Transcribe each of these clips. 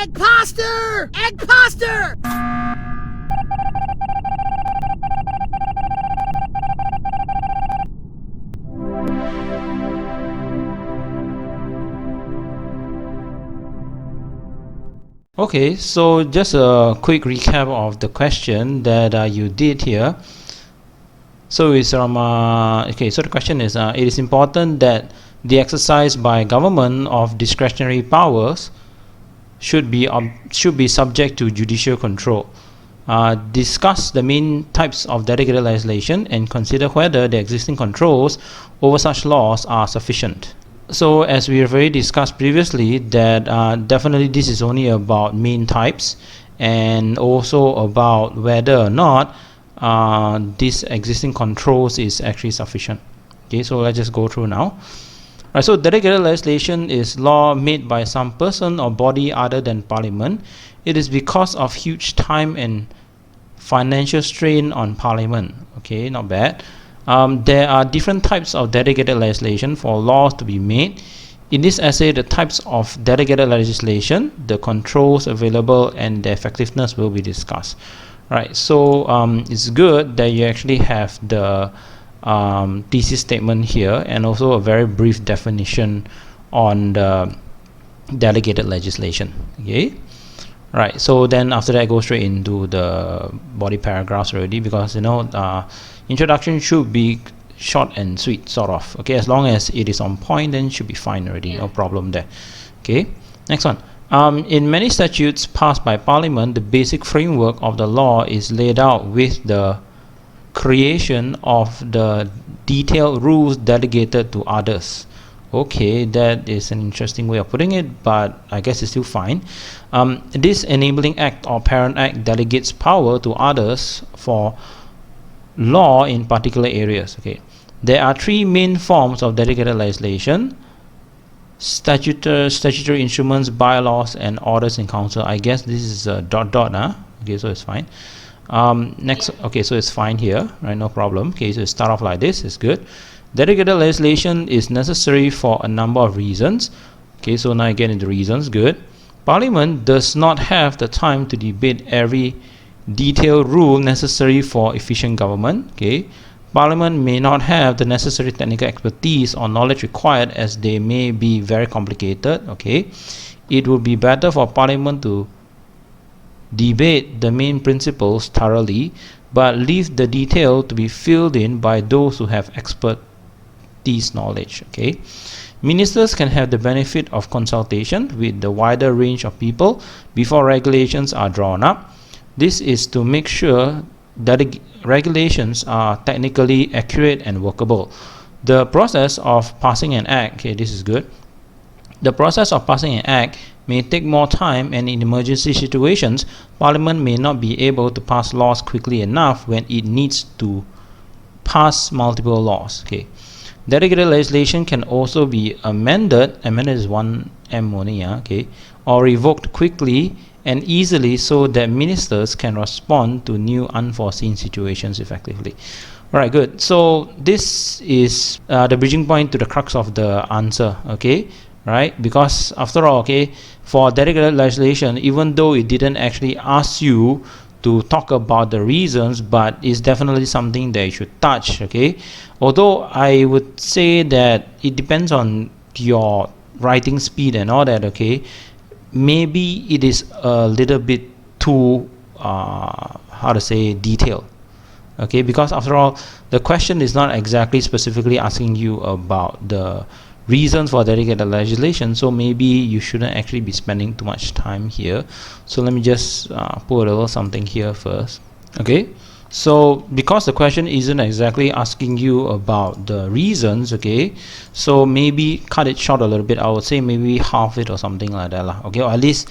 Egg-poster! Egg-poster! Okay, so just a quick recap of the question that you did here. So it's from okay. So the question is: it is important that the exercise by government of discretionary powers should be subject to judicial control. Discuss the main types of delegated legislation and consider whether the existing controls over such laws are sufficient. So as we have already discussed previously, that definitely this is only about main types and also about whether or not this existing controls is actually sufficient. Okay, so let's just go through now. Right, so delegated legislation is law made by some person or body other than Parliament. It is because of huge time and financial strain on Parliament. Okay, not bad. There are different types of delegated legislation for laws to be made. In this essay, the types of delegated legislation, the controls available, and the effectiveness will be discussed. Right, so it's good that you actually have the thesis statement here and also a very brief definition on the delegated legislation. Okay, right, so then after that, go straight into the body paragraphs already, because introduction should be short and sweet, sort of. Okay, as long as it is on point, then should be fine already. No problem there. Okay, next one. In many statutes passed by Parliament, the basic framework of the law is laid out with the creation of the detailed rules delegated to others. Okay, that is an interesting way of putting it, but I guess it's still fine. This enabling act or parent act delegates power to others for law in particular areas. Okay, there are three main forms of delegated legislation: statutory instruments, bylaws, and orders in council. I guess this is a ... Okay, so it's fine. Next, okay, so it's fine here, right? No problem. Okay, so start off like this. It's good. Delegated legislation is necessary for a number of reasons. Okay, so now I get into reasons. Good. Parliament does not have the time to debate every detailed rule necessary for efficient government. Okay, Parliament may not have the necessary technical expertise or knowledge required, as they may be very complicated. Okay, it would be better for Parliament to debate the main principles thoroughly, but leave the detail to be filled in by those who have expertise knowledge. Okay, ministers can have the benefit of consultation with the wider range of people before regulations are drawn up. This is to make sure that the regulations are technically accurate and workable. The process of passing an act, okay, this is good. The process of passing an act may take more time, and in emergency situations, Parliament may not be able to pass laws quickly enough when it needs to pass multiple laws. Okay, delegated legislation can also be amended is 1M only, okay, or revoked quickly and easily, so that ministers can respond to new unforeseen situations effectively. Alright, good. So this is the bridging point to the crux of the answer. Okay, right? Because after all, okay, for delegated legislation, even though it didn't actually ask you to talk about the reasons, but it's definitely something that you should touch. Okay, although I would say that it depends on your writing speed and all that. Okay, maybe it is a little bit too detailed. Okay, because after all, the question is not exactly specifically asking you about the reasons for delegated legislation, so maybe you shouldn't actually be spending too much time here. So let me just put a little something here first. Okay, so because the question isn't exactly asking you about the reasons, okay, so maybe cut it short a little bit. I would say maybe half it or something like that lah. Okay, or at least,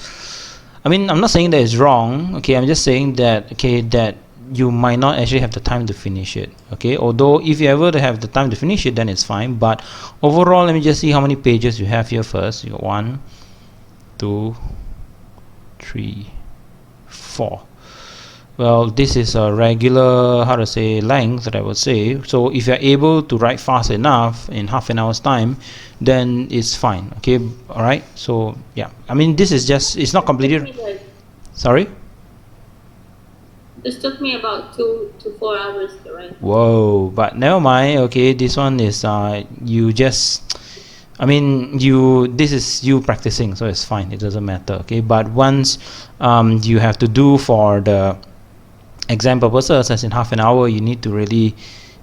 I mean, I'm not saying that it's wrong. Okay, I'm just saying that, okay, that you might not actually have the time to finish it. Okay, although if you ever have the time to finish it, then it's fine. But overall, let me just see how many pages you have here first. You got 1, 2, 3, 4. well, this is a regular, how to say, length that I would say. So if you're able to write fast enough in half an hour's time, then it's fine. Okay, all right. So yeah, I mean, this is just, it's not completed. Sorry. This took me about 2 to 4 hours to write. Whoa, but never mind. Okay, this one is you just, I mean, this is you practicing, so it's fine. It doesn't matter. Okay, but once you have to do for the exam purposes, as in half an hour, you need to really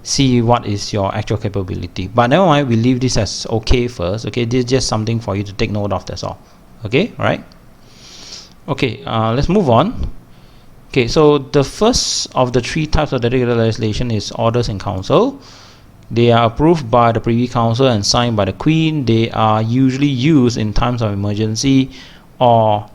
see what is your actual capability. But never mind, we leave this as okay first. Okay, this is just something for you to take note of. That's all. Okay, all right. Okay, let's move on. Okay, so the first of the three types of delegated legislation is orders in council. They are approved by the Privy Council and signed by the Queen. They are usually used in times of emergency or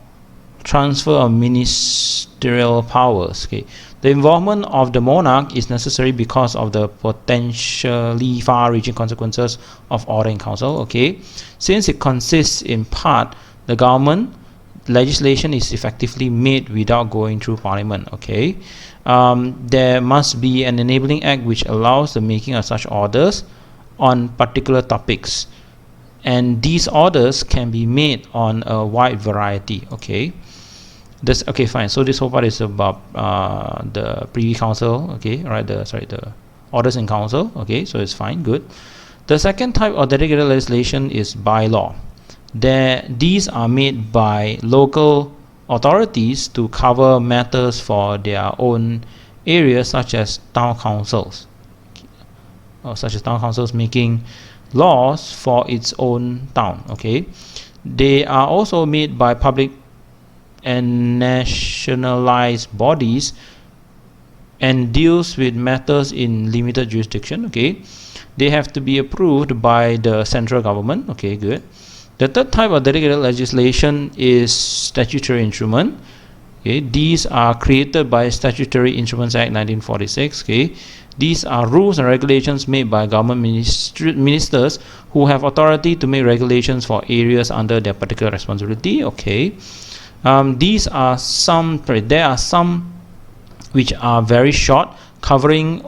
transfer of ministerial powers. Okay, the involvement of the monarch is necessary because of the potentially far-reaching consequences of order in council. Okay, since it consists in part the government, legislation is effectively made without going through parliament. Okay, there must be an enabling act which allows the making of such orders on particular topics, and these orders can be made on a wide variety. Okay, this, okay, fine. So this whole part is about the Privy Council. Okay, all right, the orders in council. Okay, so it's fine, good. The second type of delegated legislation is bylaw. These are made by local authorities to cover matters for their own areas, such as town councils, making laws for its own town. Okay, they are also made by public and nationalized bodies and deals with matters in limited jurisdiction. Okay, they have to be approved by the central government. Okay, good. The third type of delegated legislation is statutory instrument. Okay, these are created by Statutory Instruments Act 1946. Okay, these are rules and regulations made by government ministers who have authority to make regulations for areas under their particular responsibility. Okay, these are some. There are some which are very short, covering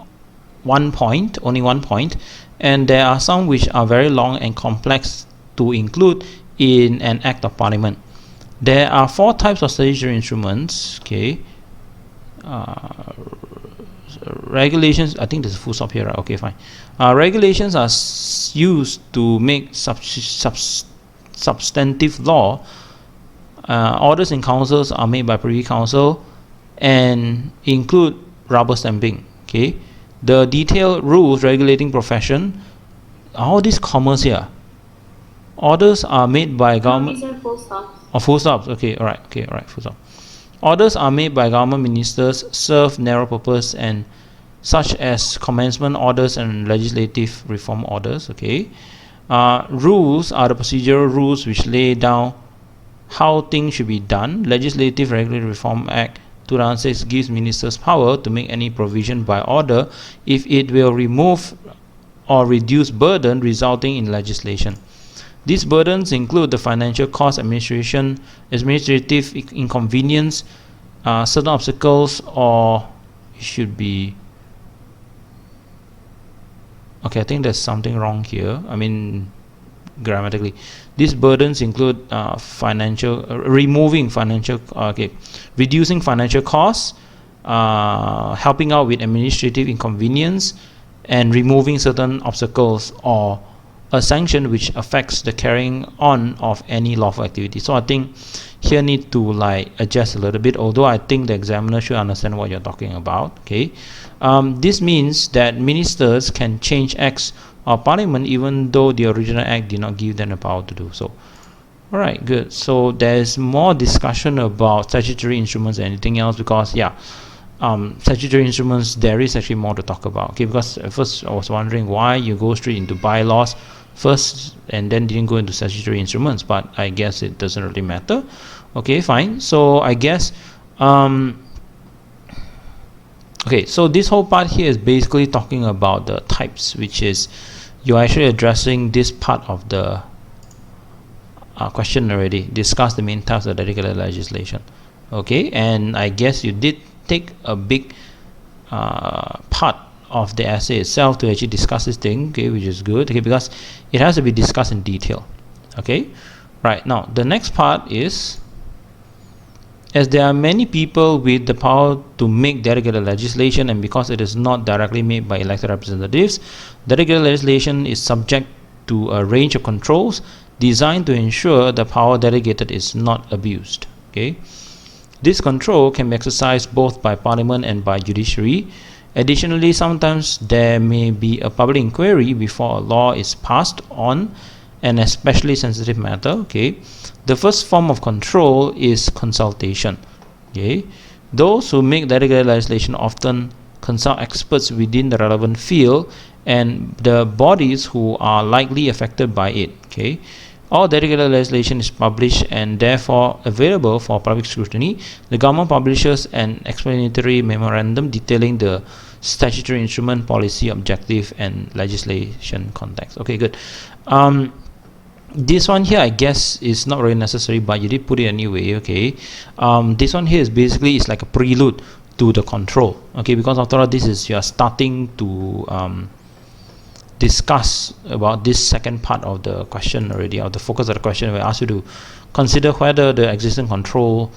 only one point, and there are some which are very long and complex to include in an act of parliament. There are four types of statutory instruments. Okay, regulations, I think there's a full stop here, right? Okay, fine. Regulations are used to make substantive law. Orders in councils are made by Privy Council and include rubber stamping. Okay, the detailed rules regulating profession, all these commas here. Orders are made by government. These are full stops. Oh, full stops. Okay, all right. Okay, all right. Full stop. Orders are made by government ministers, serve narrow purpose, and such as commencement orders and legislative reform orders. Okay, rules are the procedural rules which lay down how things should be done. Legislative Regulatory Reform Act 2006 gives ministers power to make any provision by order if it will remove or reduce burden resulting in legislation. These burdens include the financial cost, administrative inconvenience, certain obstacles, or it should be. Okay, I think there's something wrong here. I mean, grammatically, these burdens include reducing financial costs, helping out with administrative inconvenience, and removing certain obstacles or a sanction which affects the carrying on of any lawful activity. So I think here need to adjust a little bit, although I think the examiner should understand what you're talking about. Okay, this means that ministers can change acts of parliament even though the original act did not give them the power to do so. Alright, good. So there's more discussion about statutory instruments than anything else, because statutory instruments, there is actually more to talk about. Okay, because at first I was wondering why you go straight into bylaws first and then didn't go into statutory instruments, but I guess it doesn't really matter. Okay, fine. So I guess okay, so this whole part here is basically talking about the types, which is you're actually addressing this part of the question already. Discuss the main types of delegated legislation. Okay, and I guess you did take a big part of the essay itself to actually discuss this thing, okay, which is good, okay, because it has to be discussed in detail. Okay, right, now the next part is, as there are many people with the power to make delegated legislation, and because it is not directly made by elected representatives, delegated legislation is subject to a range of controls designed to ensure the power delegated is not abused. Okay, this control can be exercised both by Parliament and by judiciary. Additionally, sometimes there may be a public inquiry before a law is passed on an especially sensitive matter. Okay, the first form of control is consultation. Okay, those who make delegated legislation often consult experts within the relevant field and the bodies who are likely affected by it. Okay, all delegated legislation is published and therefore available for public scrutiny. The government publishes an explanatory memorandum detailing the statutory instrument, policy, objective, and legislation context. Okay, good. This one here, I guess, is not really necessary, but you did put it anyway. Okay, this one here is basically, it's like a prelude to the control. Okay, because after all, this is, you are starting to discuss about this second part of the question already, or the focus of the question. We ask you to consider whether the existing control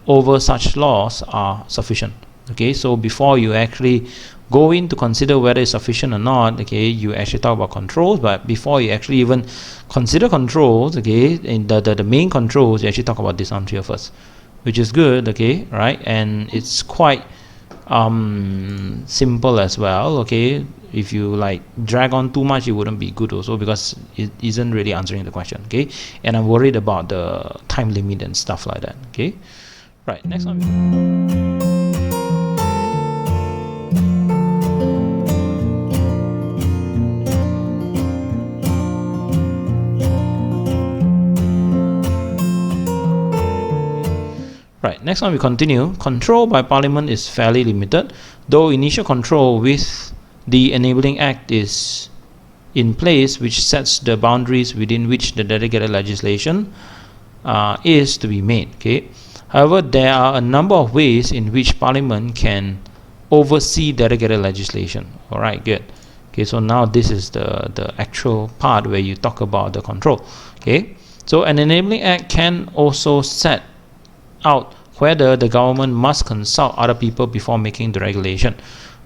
over such laws are sufficient. Okay, so before you actually go in to consider whether it's sufficient or not, okay, you actually talk about controls. But before you actually even consider controls, okay, in the main controls, you actually talk about this one here first, which is good. Okay, right, and it's quite simple as well. Okay, if you like drag on too much, it wouldn't be good also, because it isn't really answering the question. Okay, and I'm worried about the time limit and stuff like that. Okay, right, next one. Right, next one we continue. Control by Parliament is fairly limited, though initial control with the Enabling Act is in place, which sets the boundaries within which the delegated legislation is to be made. Okay, however, there are a number of ways in which Parliament can oversee delegated legislation. All right, good. Okay, so now this is the actual part where you talk about the control. Okay, so an Enabling Act can also set out whether the government must consult other people before making the regulation.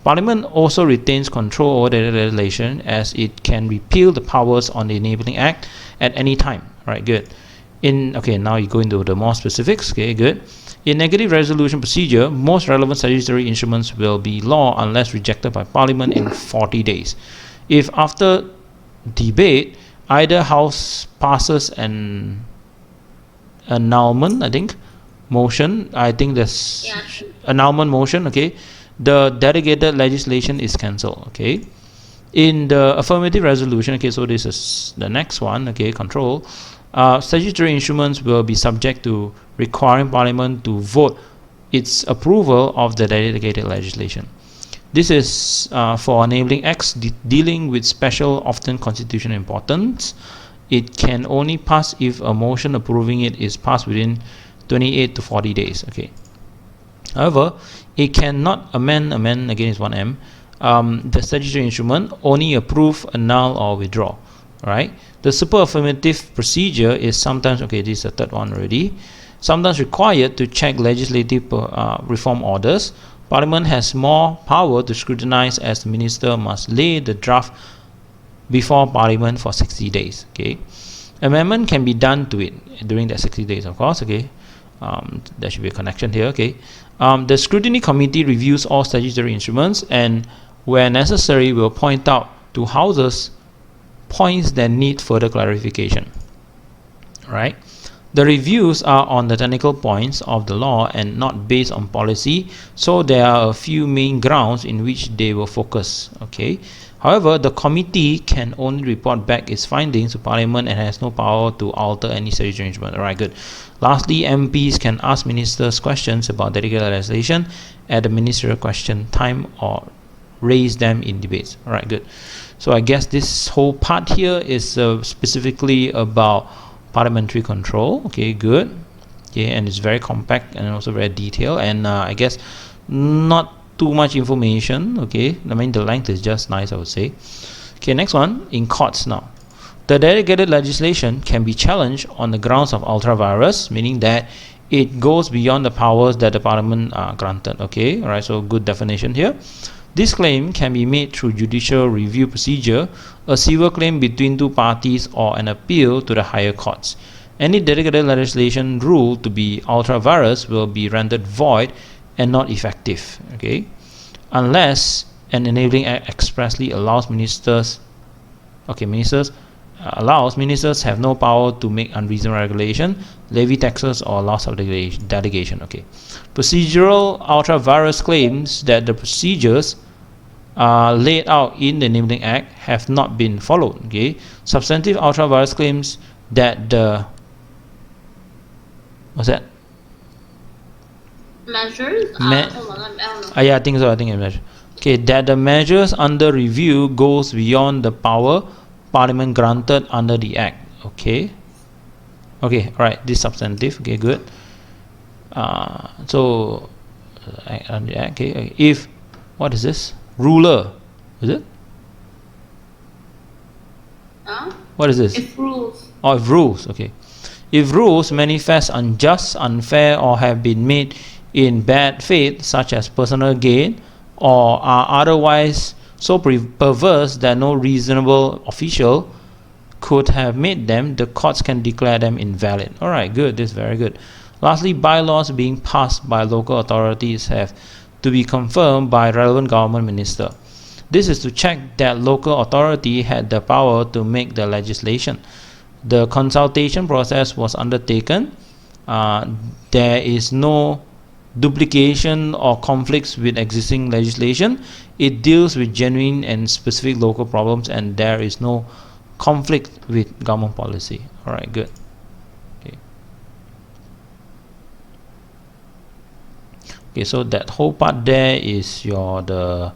Parliament also retains control over the legislation, as it can repeal the powers on the Enabling Act at any time. Right, good. Okay, now you go into the more specifics. Okay, good. In negative resolution procedure, most relevant statutory instruments will be law unless rejected by Parliament in 40 days. If after debate either house passes an annulment, motion, that's annulment motion, okay, the delegated legislation is cancelled. Okay, in the affirmative resolution, okay, so this is the next one. Okay, control, statutory instruments will be subject to requiring Parliament to vote its approval of the delegated legislation. This is for enabling acts dealing with special, often constitutional importance. It can only pass if a motion approving it is passed within 28 to 40 days. Okay. However, it cannot amend again is 1M, the statutory instrument, only approve, annul, or withdraw. Right. The super affirmative procedure is sometimes, okay, this is the third one already, sometimes required to check legislative reform orders. Parliament has more power to scrutinize, as the minister must lay the draft before Parliament for 60 days. Okay. Amendment can be done to it during that 60 days, of course. Okay. There should be a connection here. Okay, the scrutiny committee reviews all statutory instruments, and where necessary will point out to houses points that need further clarification. Right, the reviews are on the technical points of the law and not based on policy, so there are a few main grounds in which they will focus. Okay, however, the committee can only report back its findings to Parliament and has no power to alter any statutory instrument. Alright, good. Lastly, MPs can ask ministers questions about delegated legislation at the ministerial question time or raise them in debates. Alright, good. So I guess this whole part here is specifically about parliamentary control. Okay, good. Okay, and it's very compact and also very detailed. And I guess not too much information. Okay, I mean the length is just nice, I would say. Okay, next one, in courts now. The delegated legislation can be challenged on the grounds of ultra vires, meaning that it goes beyond the powers that the parliament granted. Okay, alright, so good definition here. This claim can be made through judicial review procedure, a civil claim between two parties, or an appeal to the higher courts. Any delegated legislation ruled to be ultra vires will be rendered void and not effective, okay, unless an enabling act expressly allows ministers have no power to make unreasonable regulation, levy taxes, or laws of delegation. Okay, procedural ultra vires claims that the procedures laid out in the enabling act have not been followed. Okay, substantive ultra vires claims that the Measures? Hold on, I don't know. Yeah, I think so. I think it's okay, that the measures under review goes beyond the power Parliament granted under the Act. Okay, alright, this substantive. Okay, good. So okay, if what is this? Ruler, is it? What is this? If rules. Oh, if rules. Okay, if rules manifest unjust, unfair, or have been made in bad faith, such as personal gain, or are otherwise so perverse that no reasonable official could have made them, the courts can declare them invalid. Alright, good, this is very good. Lastly, bylaws being passed by local authorities have to be confirmed by relevant government minister. This is to check that local authority had the power to make the legislation. The consultation process was undertaken. There is no duplication or conflicts with existing legislation. It deals with genuine and specific local problems, and there is no conflict with government policy. Alright, good. Okay, so that whole part there is the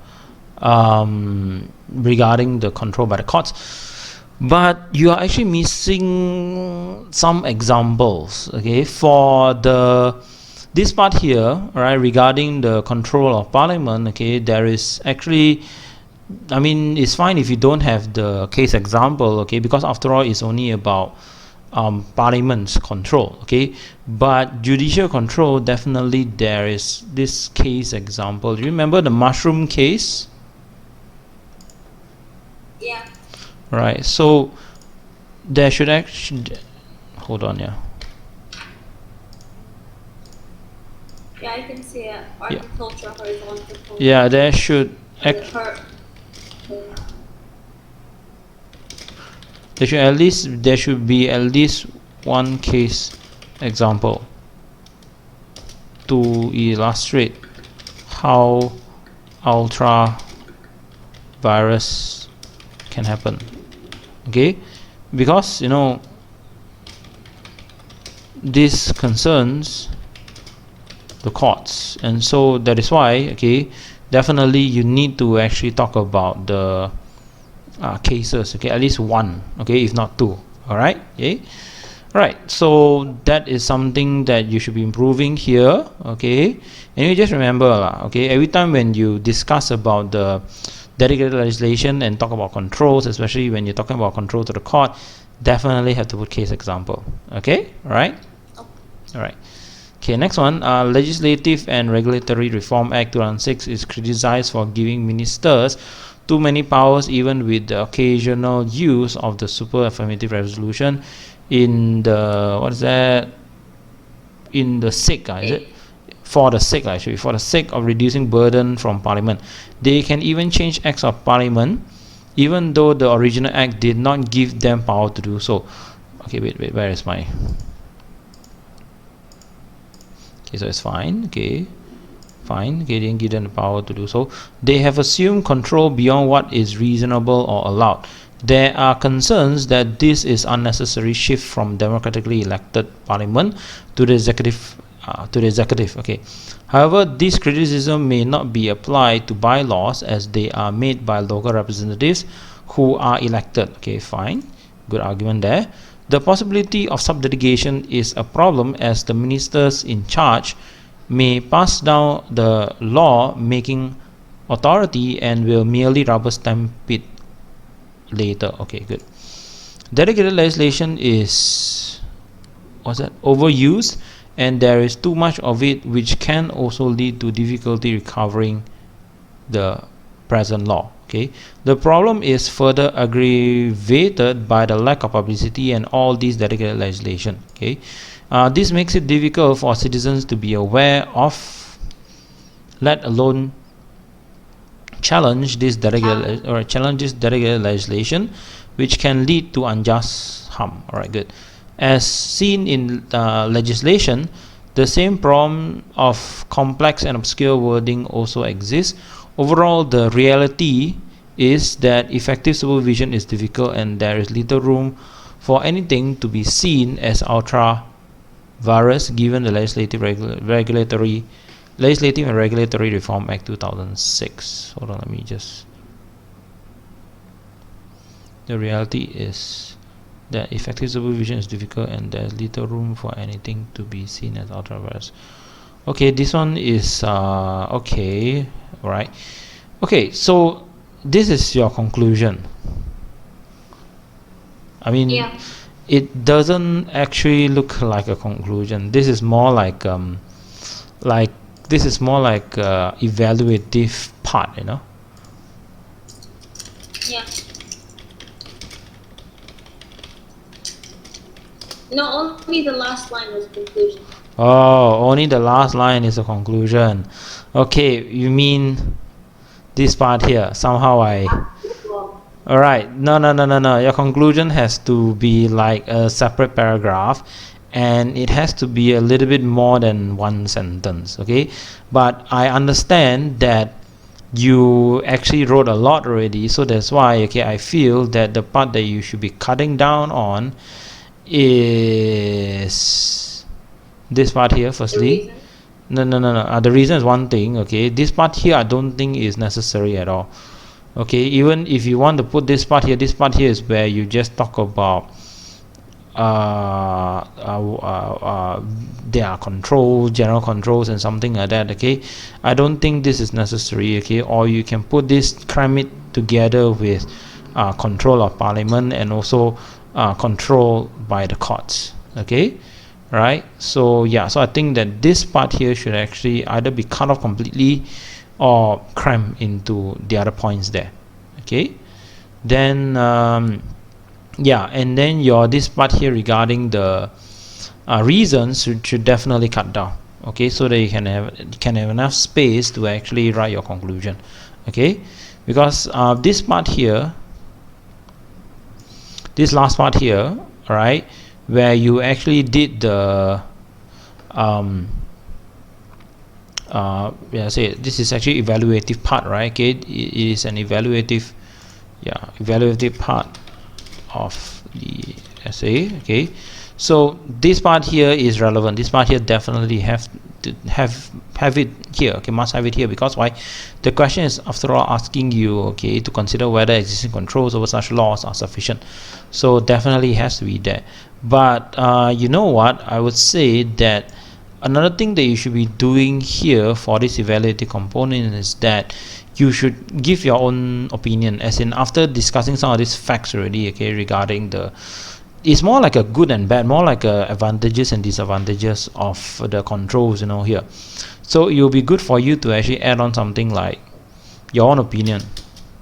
regarding the control by the courts, but you are actually missing some examples. Okay, for this part here, right, regarding the control of parliament. Okay, there is actually, I mean, it's fine if you don't have the case example. Okay, because after all, it's only about parliament's control. Okay, but judicial control, definitely there is this case example. Do you remember the mushroom case? Yeah. Right, so there should actually, hold on, Yeah, I can see it. Agriculture, horizontal. Yeah, there should there should be at least one case example to illustrate how ultra virus can happen. Okay, because this concerns the courts, and so that is why, okay, definitely you need to actually talk about the cases. Okay, at least one, okay, if not two. Alright, okay, right, so that is something that you should be improving here. Okay, and you just remember okay, every time when you discuss about the delegated legislation and talk about controls, especially when you're talking about control to the court, definitely have to put case example. Okay, alright. Okay, next one, Legislative and Regulatory Reform Act 2006 is criticized for giving ministers too many powers, even with the occasional use of the super affirmative resolution in the in the sake is it for the sake actually for the sake of reducing burden from parliament. They can even change acts of parliament even though the original act did not give them power to do so. Okay, wait, where is my, okay, so it's fine. Okay, didn't give them the power to do so. They have assumed control beyond what is reasonable or allowed. There are concerns that this is unnecessary shift from democratically elected parliament to the executive. Okay, however, this criticism may not be applied to bylaws as they are made by local representatives who are elected. Okay, fine, good argument there. The possibility of subdelegation is a problem as the ministers in charge may pass down the law making authority and will merely rubber stamp it later. Okay, good. Delegated legislation is overused, and there is too much of it, which can also lead to difficulty recovering the present law. Okay, the problem is further aggravated by the lack of publicity and all these delegated legislation. Okay, this makes it difficult for citizens to be aware of, let alone challenge this delegated legislation, which can lead to unjust harm. All right, good. As seen in legislation, the same problem of complex and obscure wording also exists. Overall, the reality is that effective supervision is difficult, and there is little room for anything to be seen as ultra virus given the Legislative and Regulatory Reform Act 2006. Hold on, let me just. The reality is that effective supervision is difficult, and there's little room for anything to be seen as ultra virus. Okay, this one is okay, right? Okay, so this is your conclusion. I mean, Yeah. it doesn't actually look like a conclusion. This is more like evaluative part, you know. Yeah. No, only the last line was conclusion. Oh, only the last line is a conclusion. Okay, you mean this part here? Somehow Alright, no. Your conclusion has to be like a separate paragraph, and it has to be a little bit more than one sentence. Okay, but I understand that you actually wrote a lot already, so that's why, okay, I feel that the part that you should be cutting down on is this part here. Firstly, no. The reason is one thing. Okay, this part here I don't think is necessary at all. Okay, even if you want to put this part here is where you just talk about there are controls, general controls and something like that. Okay, I don't think this is necessary. Okay, or you can put this, cram it together with control of parliament and also control by the courts. Okay, right? So yeah, so I think that this part here should actually either be cut off completely or crammed into the other points there. Okay, then yeah, and then this part here regarding the reasons should definitely cut down. Okay, so that you can have enough space to actually write your conclusion. Okay, because this part here, this last part here, all right, where you actually did the say this is actually evaluative part, right? Okay, it is an evaluative part of the essay. Okay, so this part here is relevant. This part here definitely have it here. Okay, must have it here, because why? The question is, after all, asking you, okay, to consider whether existing controls over such laws are sufficient. So definitely has to be there. But you know what, I would say that another thing that you should be doing here for this evaluative component is that you should give your own opinion, as in after discussing some of these facts already, okay, regarding it's more like a good and bad, more like advantages and disadvantages of the controls, you know, here. So it will be good for you to actually add on something like your own opinion.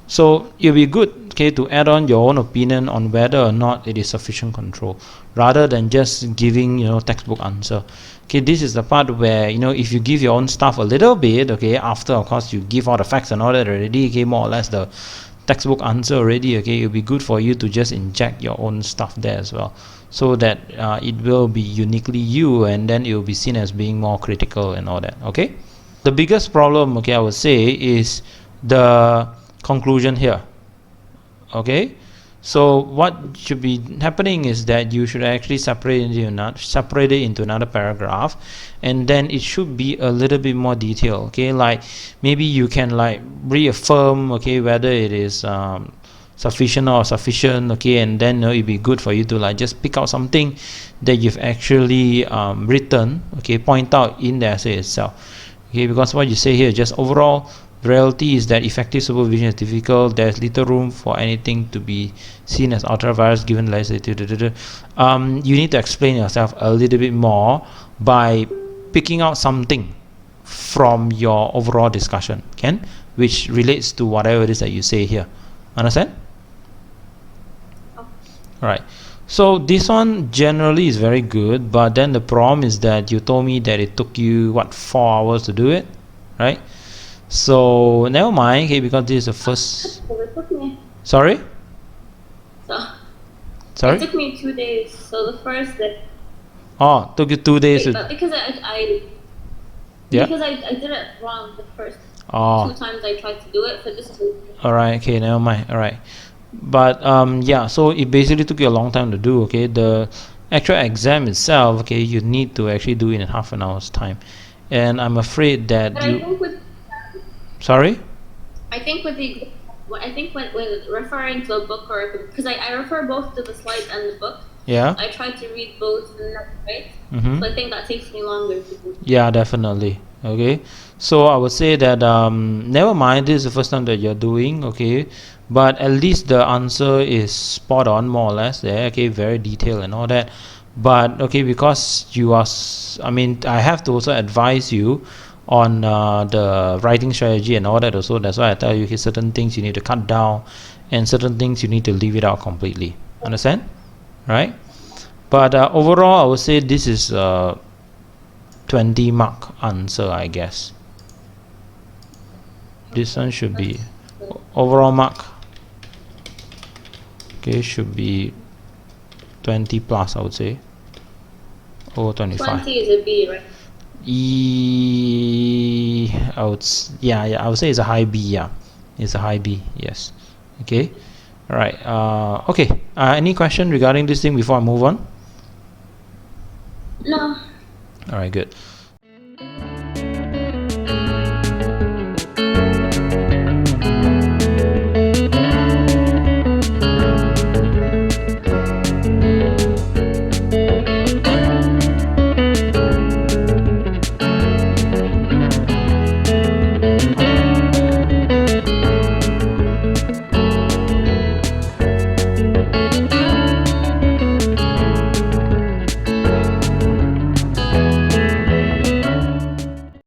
So it will be good, okay, to add on your own opinion on whether or not it is sufficient control, rather than just giving, you know, textbook answer. Okay, this is the part where, you know, if you give your own stuff a little bit, okay, after of course you give all the facts and all that already, okay, more or less the textbook answer already, okay, it will be good for you to just inject your own stuff there as well, so that it will be uniquely you, and then it will be seen as being more critical and all that. Okay, the biggest problem, okay, I would say, is the conclusion here. Okay, so what should be happening is that you should actually separate it into another paragraph, and then it should be a little bit more detailed. Okay, like maybe you can like reaffirm, okay, whether it is sufficient or sufficient, okay, and then it'd be good for you to like just pick out something that you've actually written, okay, point out in the essay itself, okay, because what you say here just overall the reality is that effective supervision is difficult. There's little room for anything to be seen as ultra-virus given legislative. You need to explain yourself a little bit more by picking out something from your overall discussion, Ken, which relates to whatever it is that you say here. Understand? Alright. So this one generally is very good, but then the problem is that you told me that it took you what 4 hours to do it, right? So never mind, okay, because this is the first. It took me. Sorry? Sorry? It took me 2 days. So the first day. Oh, took you 2 days. But because Yeah. because I did it wrong the first 2 Oh, times I tried to do it for this two. alright, okay, never mind. Alright. But yeah, so it basically took you a long time to do, okay. The actual exam itself, okay, you need to actually do it in half an hour's time. And I'm afraid that But you. I think with Sorry? I think with the I think when referring to a book or because I refer both to the slides and the book. Yeah. I tried to read both and that's right. Mm-hmm. So I think that takes me longer to do. Yeah, definitely. Okay, so I would say that never mind, this is the first time that you're doing, okay, but at least the answer is spot on more or less there, okay, very detailed and all that. But okay, because you are I mean, I have to also advise you on the writing strategy and all that also. That's why I tell you, okay, certain things you need to cut down and certain things you need to leave it out completely. Understand? Right? But overall I would say this is 20 mark answer, I guess. This one should be overall mark, okay, should be 20 plus, I would say, or 25. 20 is a B, right? Yeah, I would say it's a high B. Yeah, it's a high B. Yes. Okay. All right. Okay. Any question regarding this thing before I move on? No. All right. Good.